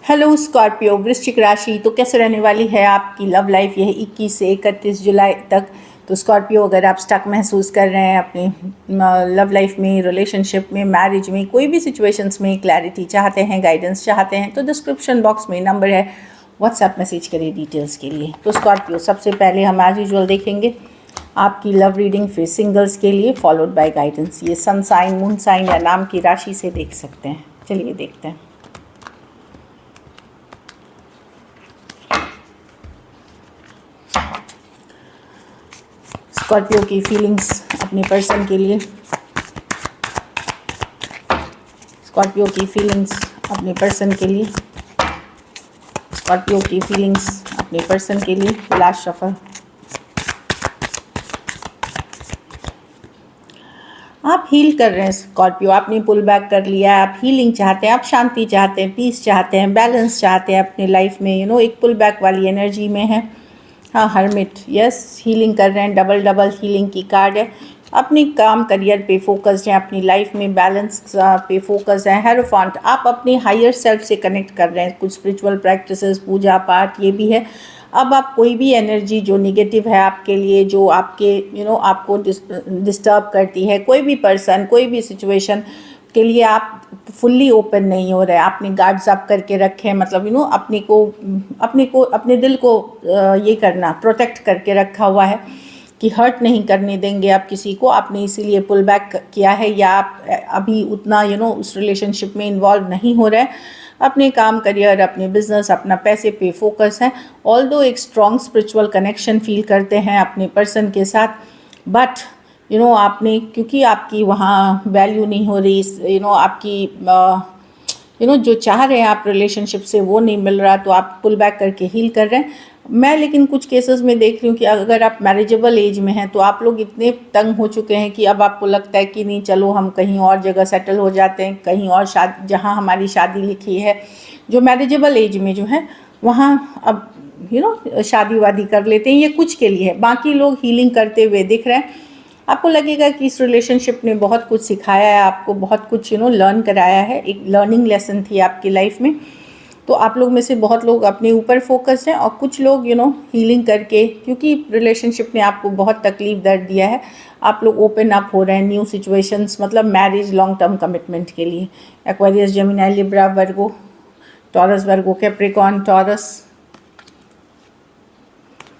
Hello Scorpio, वृश्चिक राशि तो कैसे रहने वाली है आपकी लव लाइफ यह 21 से 31 जुलाई तक। तो स्कॉर्पियो, अगर आप स्टक महसूस कर रहे हैं अपनी लव लाइफ में, रिलेशनशिप में, मैरिज में, कोई भी सिचुएशंस में क्लैरिटी चाहते हैं, गाइडेंस चाहते हैं, तो डिस्क्रिप्शन बॉक्स में नंबर है, व्हाट्सएप मैसेज करिए डिटेल्स के लिए। तो स्कॉर्पियो, सबसे पहले हम एज यूजुअल देखेंगे आपकी लव रीडिंग, फिर सिंगल्स के लिए, फॉलोड बाय गाइडेंस। ये सन साइन, मून साइन या नाम की राशि से देख सकते हैं। चलिए देखते हैं। स्कॉर्पियो की फीलिंग्स अपने पर्सन के लिए, स्कॉर्पियो की फीलिंग्स अपने पर्सन के लिए, स्कॉर्पियो की फीलिंग्स अपने पर्सन के लिए। Last shuffle. आप हील कर रहे हैं स्कॉर्पियो, आपने पुल बैक कर लिया है, आप हीलिंग चाहते हैं, आप शांति चाहते हैं, पीस चाहते हैं, बैलेंस चाहते हैं अपने लाइफ में। एक पुल बैक वाली एनर्जी में है। हाँ, हर्मिट, यस, हीलिंग कर रहे हैं, डबल डबल हीलिंग की कार्ड है। अपने काम, करियर पे फोकस्ड हैं, अपनी लाइफ में बैलेंस पे फोकस है। हेरोफांट, आप अपने हायर सेल्फ से कनेक्ट कर रहे हैं, कुछ स्पिरिचुअल प्रैक्टिसेस, पूजा पाठ, ये भी है। अब आप कोई भी एनर्जी जो नेगेटिव है आपके लिए, जो आपके आपको डिस्टर्ब करती है, कोई भी पर्सन, कोई भी सिचुएशन के लिए आप फुल्ली ओपन नहीं हो रहे। आपने गार्ड्स अप करके रखे हैं, मतलब अपने दिल को ये करना, प्रोटेक्ट करके रखा हुआ है कि हर्ट नहीं करने देंगे आप किसी को। आपने इसीलिए पुल बैक किया है, या आप अभी उतना उस रिलेशनशिप में इन्वॉल्व नहीं हो रहे हैं। अपने काम, करियर, अपने बिजनेस, अपना पैसे पे फोकस है। ऑल्दो एक स्ट्रॉन्ग स्पिरिचुअल कनेक्शन फील करते हैं अपने पर्सन के साथ, बट आपने, क्योंकि आपकी वहाँ वैल्यू नहीं हो रही, आपकी जो चाह रहे हैं आप रिलेशनशिप से वो नहीं मिल रहा, तो आप पुल बैक करके हील कर रहे हैं। मैं लेकिन कुछ केसेस में देख रही हूँ कि अगर आप मैरिजेबल एज में हैं तो आप लोग इतने तंग हो चुके हैं कि अब आपको लगता है कि नहीं, चलो हम कहीं और जगह सेटल हो जाते हैं, कहीं और शादी, जहाँ हमारी शादी लिखी है। जो मैरिजेबल एज में जो है वहाँ अब शादी वादी कर लेते हैं। ये कुछ के लिए है, बाकी लोग हीलिंग करते हुए दिख रहे हैं। आपको लगेगा कि इस रिलेशनशिप ने बहुत कुछ सिखाया है आपको, बहुत कुछ लर्न कराया है, एक लर्निंग लेसन थी आपकी लाइफ में। तो आप लोग में से बहुत लोग अपने ऊपर फोकस्ड हैं, और कुछ लोग हीलिंग करके, क्योंकि रिलेशनशिप ने आपको बहुत तकलीफ दर्द दिया है, आप लोग ओपन अप हो रहे हैं न्यू सिचुएशंस, मतलब मैरिज, लॉन्ग टर्म कमिटमेंट के लिए। एक्वेरियस, जेमिनी, लिब्रा, वर्गो, टॉरस, वर्गो, कैप्रिकॉर्न, टॉरस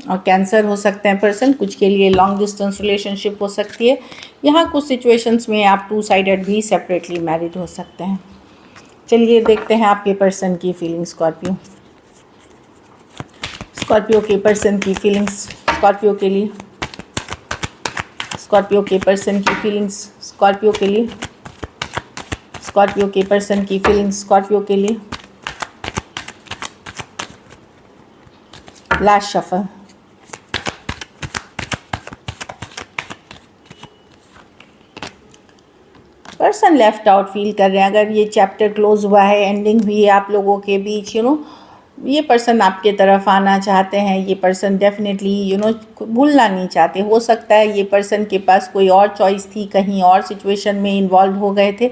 और कैंसर हो सकते हैं पर्सन। कुछ के लिए लॉन्ग डिस्टेंस रिलेशनशिप हो सकती है। यहाँ कुछ सिचुएशंस में आप टू साइडेड भी सेपरेटली मैरिड हो सकते हैं। चलिए देखते हैं आपके पर्सन की फीलिंग्स। स्कॉर्पियो, स्कॉर्पियो के पर्सन की फीलिंग्स स्कॉर्पियो के लिए, स्कॉर्पियो के पर्सन की फीलिंग्स स्कॉर्पियो के लिए, स्कॉर्पियो के पर्सन की फीलिंग्स स्कॉर्पियो के लिए। Last shuffle. Person left out feel कर रहे हैं। अगर ये चैप्टर क्लोज हुआ है, एंडिंग हुई है आप लोगों के बीच, ये पर्सन आपके तरफ आना चाहते हैं। ये पर्सन डेफिनेटली भूलना नहीं चाहते। हो सकता है ये पर्सन के पास कोई और चॉइस थी, कहीं और सिचुएशन में इन्वॉल्व हो गए थे,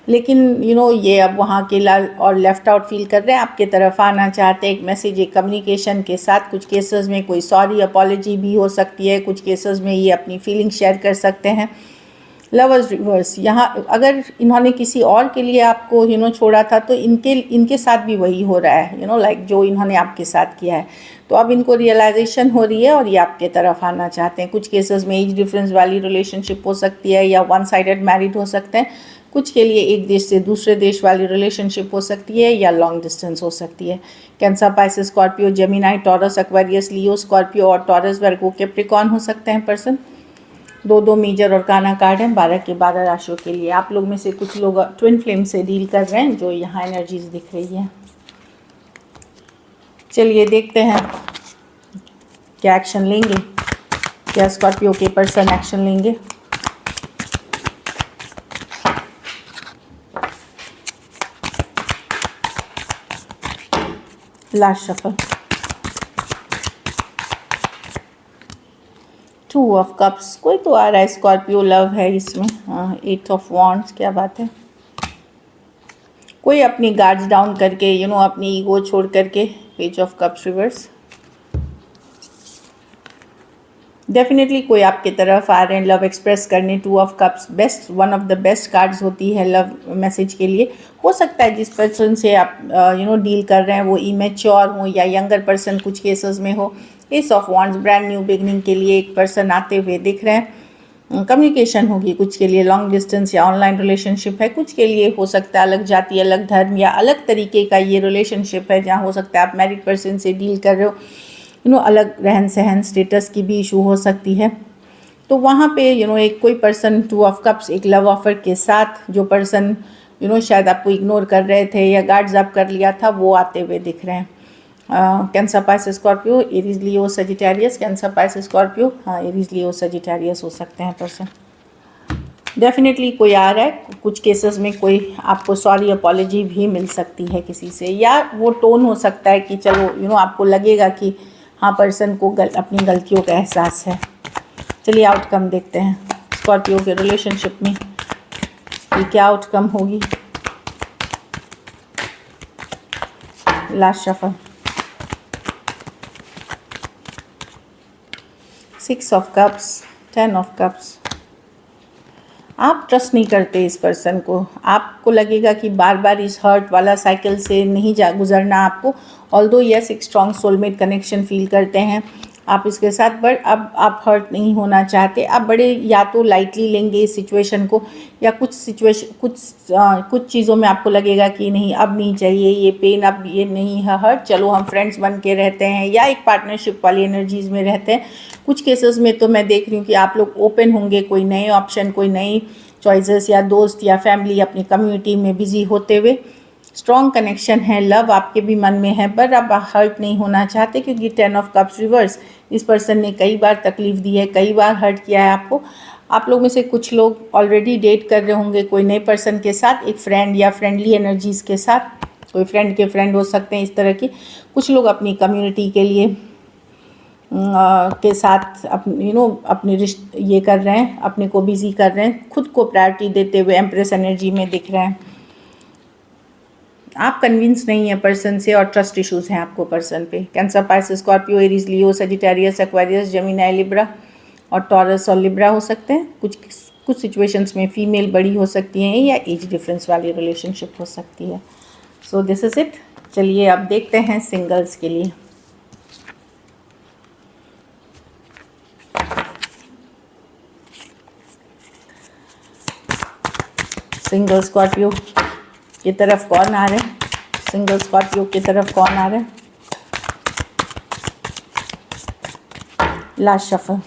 लेकिन ये अब वहाँ के लाल और लेफ़्ट आउट फील कर रहे हैं, आपके तरफ आना चाहते हैं। एक मैसेज, एक कम्युनिकेशन के साथ। कुछ केसेस में कोई सॉरी, अपॉलॉजी भी हो सकती है। कुछ केसेस में ये अपनी फीलिंग शेयर कर सकते हैं। लवर्स रिवर्स, यहाँ अगर इन्होंने किसी और के लिए आपको छोड़ा था, तो इनके साथ भी वही हो रहा है, लाइक जो इन्होंने आपके साथ किया है। तो अब इनको रियलाइजेशन हो रही है और ये आपके तरफ आना चाहते हैं। कुछ केसेस में एज डिफरेंस वाली रिलेशनशिप हो सकती है, या वन साइडेड मैरिड हो सकते हैं। कुछ के लिए एक देश से दूसरे देश वाली रिलेशनशिप हो सकती है, या लॉन्ग डिस्टेंस हो सकती है। Cancer, Pisces, Scorpio, Gemini, Taurus, Aquarius, Leo, Scorpio और टॉरस, वर्गो, कैप्रिकॉर्न हो सकते हैं पर्सन। दो मेजर और काना कार्ड हैं 12 के 12 राशियों के लिए। आप लोग में से कुछ लोग ट्विन फ्लेम से डील कर रहे हैं, जो यहाँ एनर्जीज दिख रही है। चलिए देखते हैं क्या एक्शन लेंगे, क्या स्कॉर्पियो के पर्सन एक्शन लेंगे। Last shuffle. 2 ऑफ कप्स, कोई तो आ रहा है, स्कॉर्पियो लव है इसमें। 8 ऑफ वॉन्ड्स, क्या बात है। कोई अपनी गार्ड्स डाउन करके अपनी ईगो छोड़ करके, page of cups reverse, definitely कोई आपके तरफ आ रहे हैं लव एक्सप्रेस करने। 2 of cups best, one of the best cards होती है लव मैसेज के लिए। हो सकता है जिस पर्सन से आप डील कर रहे हैं वो इमेच्योर हो या यंगर पर्सन कुछ केसेस में हो। S of wands, brand new beginning के लिए एक पर्सन आते हुए दिख रहे हैं। कम्युनिकेशन होगी कुछ के लिए, लॉन्ग डिस्टेंस या ऑनलाइन रिलेशनशिप है, कुछ के लिए हो सकता है अलग जाति, अलग धर्म या अलग तरीके का ये रिलेशनशिप है, जहाँ हो सकता है आप मैरिड पर्सन से डील कर रहे हो, अलग रहन सहन स्टेटस की भी इशू हो सकती है। तो वहाँ पे एक कोई पर्सन 2 ऑफ कप्स एक लव ऑफर के साथ, जो पर्सन शायद आपको इग्नोर कर रहे थे या गार्ड्स अप कर लिया था, वो आते हुए दिख रहे हैं। कैंसर, पाइसेस, स्कॉर्पियो, एरीज, लियो, सजिटेरियस। कैंसर, पाइसेस, स्कॉर्पियो, हाँ एरीज, लियो, सजिटेरियस हो सकते हैं पर्सन। डेफिनेटली कोई आ रहा है, कुछ केसेस में कोई आपको सॉरी अपॉलॉजी भी मिल सकती है किसी से, या वो टोन हो सकता है कि चलो आपको लगेगा कि हाँ पर्सन को अपनी गलतियों का एहसास है। चलिए आउटकम देखते हैं स्कॉर्पियो के रिलेशनशिप में कि क्या आउटकम होगी। Last shuffle, 6 of cups, 10 of cups. आप ट्रस्ट नहीं करते इस पर्सन को, आपको लगेगा कि बार बार इस हर्ट वाला साइकिल से नहीं गुजरना आपको। ऑल्दो यस, एक स्ट्रॉन्ग सोलमेट कनेक्शन फील करते हैं आप इसके साथ, बट अब आप हर्ट नहीं होना चाहते। आप बड़े या तो लाइटली लेंगे इस सिचुएशन को, या कुछ चीज़ों में आपको लगेगा कि नहीं अब नहीं चाहिए ये पेन, अब ये नहीं है हर्ट, चलो हम फ्रेंड्स बन के रहते हैं, या एक पार्टनरशिप वाली एनर्जीज़ में रहते हैं। कुछ केसेस में तो मैं देख रही हूँ कि आप लोग ओपन होंगे कोई नए ऑप्शन, कोई नई चॉइसेस, या दोस्त या फैमिली अपनी कम्युनिटी में बिजी होते हुए। स्ट्रॉन्ग कनेक्शन है, लव आपके भी मन में है, पर आप हर्ट नहीं होना चाहते, क्योंकि 10 ऑफ कप्स रिवर्स, इस पर्सन ने कई बार तकलीफ़ दी है, कई बार हर्ट किया है आपको। आप लोग में से कुछ लोग ऑलरेडी डेट कर रहे होंगे कोई नए पर्सन के साथ, एक फ्रेंड या फ्रेंडली एनर्जीज़ के साथ, कोई फ्रेंड के फ्रेंड हो सकते हैं इस तरह की। कुछ लोग अपनी कम्युनिटी के लिए के साथ अपनी ये कर रहे हैं, अपने को बिजी कर रहे हैं, खुद को प्रायोरिटी देते हुए एम्प्रेस एनर्जी में दिख रहे हैं। आप कन्विंस नहीं है पर्सन से और ट्रस्ट इश्यूज हैं आपको पर्सन पे। कैंसर, पाइसेस, स्कॉर्पियो, एरीज, लियो, सजिटेरियस, एक्वेरियस, जेमिनी, लिब्रा और टॉरस और लिब्रा हो सकते हैं। कुछ सिचुएशंस में फीमेल बड़ी हो सकती हैं या एज डिफरेंस वाली रिलेशनशिप हो सकती है। So this is it. चलिए अब देखते हैं सिंगल्स के लिए। सिंगल स्कॉर्पियो की तरफ कौन आ रहे हैं? सिंगल स्कॉर्पियो की तरफ कौन आ रहे हैं? लास्ट शफल,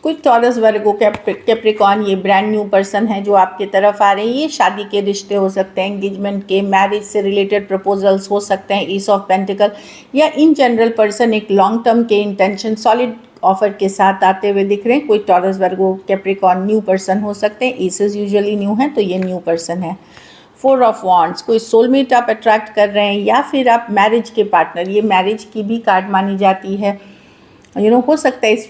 कुछ टॉरस, वर्गो, कैप्रिकॉर्न, ये ब्रांड न्यू पर्सन है जो आपके तरफ आ रहे हैं। ये शादी के रिश्ते हो सकते हैं, एंगेजमेंट के, मैरिज से रिलेटेड प्रपोजल्स हो सकते हैं, ईस ऑफ पेंटिकल, या इन जनरल पर्सन एक लॉन्ग टर्म के इंटेंशन सॉलिड ऑफर के साथ आते हुए दिख रहे हैं। कोई taurus, Virgo, Capricorn new person हो सकते हैं, ईसेस यूजुअली न्यू हैं तो ये न्यू पर्सन है। 4 ऑफ वॉन्ड्स, कोई सोलमेट आप अट्रैक्ट कर रहे हैं या फिर आप मैरिज के पार्टनर, ये मैरिज की भी कार्ड मानी जाती है। हो सकता है इस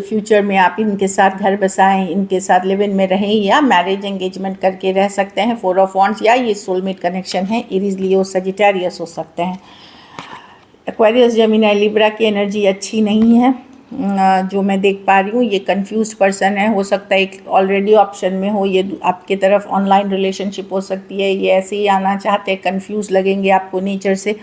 फ्यूचर में आप इनके साथ घर बसाएं, इनके साथ लिव इन में रहें, या मैरिज एंगेजमेंट करके रह सकते हैं। 4 ऑफ वॉन्ड्स, या ये सोलमेट कनेक्शन है। एरीज, लियो, सजिटेरियस हो सकते हैं। एक्वेरियस, जेमिनी, लिब्रा की एनर्जी अच्छी नहीं है जो मैं देख पा रही हूँ। ये कंफ्यूज पर्सन है, हो सकता है एक ऑलरेडी ऑप्शन में हो, ये आपके तरफ ऑनलाइन रिलेशनशिप हो सकती है, ये ऐसे ही आना चाहते हैं, कंफ्यूज लगेंगे आपको नेचर से।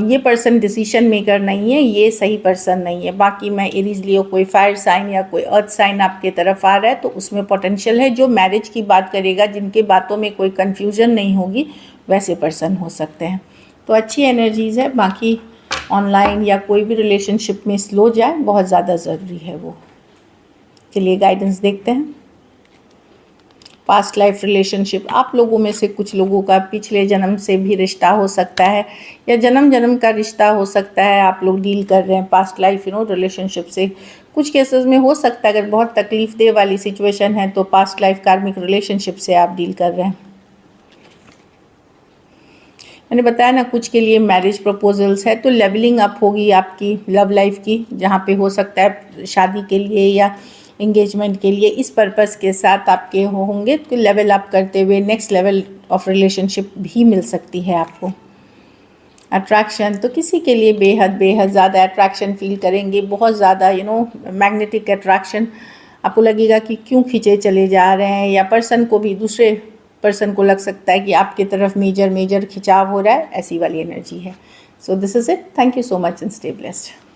ये पर्सन डिसीजन मेकर नहीं है, ये सही पर्सन नहीं है। बाकी मैं एरीज, लियो, कोई फायर साइन या कोई अर्थ साइन आपके तरफ आ रहा है तो उसमें पोटेंशियल है। जो मैरिज की बात करेगा, जिनके बातों में कोई कन्फ्यूजन नहीं होगी, वैसे पर्सन हो सकते हैं। तो अच्छी एनर्जीज़ है। बाकी ऑनलाइन या कोई भी रिलेशनशिप में स्लो जाए, बहुत ज़्यादा ज़रूरी है वो। चलिए गाइडेंस देखते हैं। पास्ट लाइफ रिलेशनशिप, आप लोगों में से कुछ लोगों का पिछले जन्म से भी रिश्ता हो सकता है, या जन्म जन्म का रिश्ता हो सकता है। आप लोग डील कर रहे हैं पास्ट लाइफ रिलेशनशिप से। कुछ केसेस में हो सकता है अगर बहुत तकलीफ दे वाली सिचुएशन है तो पास्ट लाइफ कार्मिक रिलेशनशिप से आप डील कर रहे हैं। मैंने बताया ना, कुछ के लिए मैरिज प्रपोजल्स है, तो लेवलिंग अप होगी आपकी लव लाइफ की, जहाँ पे हो सकता है शादी के लिए या इंगेजमेंट के लिए इस पर्पस के साथ आपके होंगे, तो लेवल अप करते हुए नेक्स्ट लेवल ऑफ रिलेशनशिप भी मिल सकती है आपको। अट्रैक्शन तो किसी के लिए बेहद बेहद ज़्यादा अट्रैक्शन फील करेंगे, बहुत ज़्यादा मैग्नेटिक अट्रैक्शन। आपको लगेगा कि क्यों खींचे चले जा रहे हैं, या पर्सन को भी, दूसरे पर्सन को लग सकता है कि आपकी तरफ मेजर खिंचाव हो रहा है, ऐसी वाली एनर्जी है। So this is it. Thank you so much and stay blessed.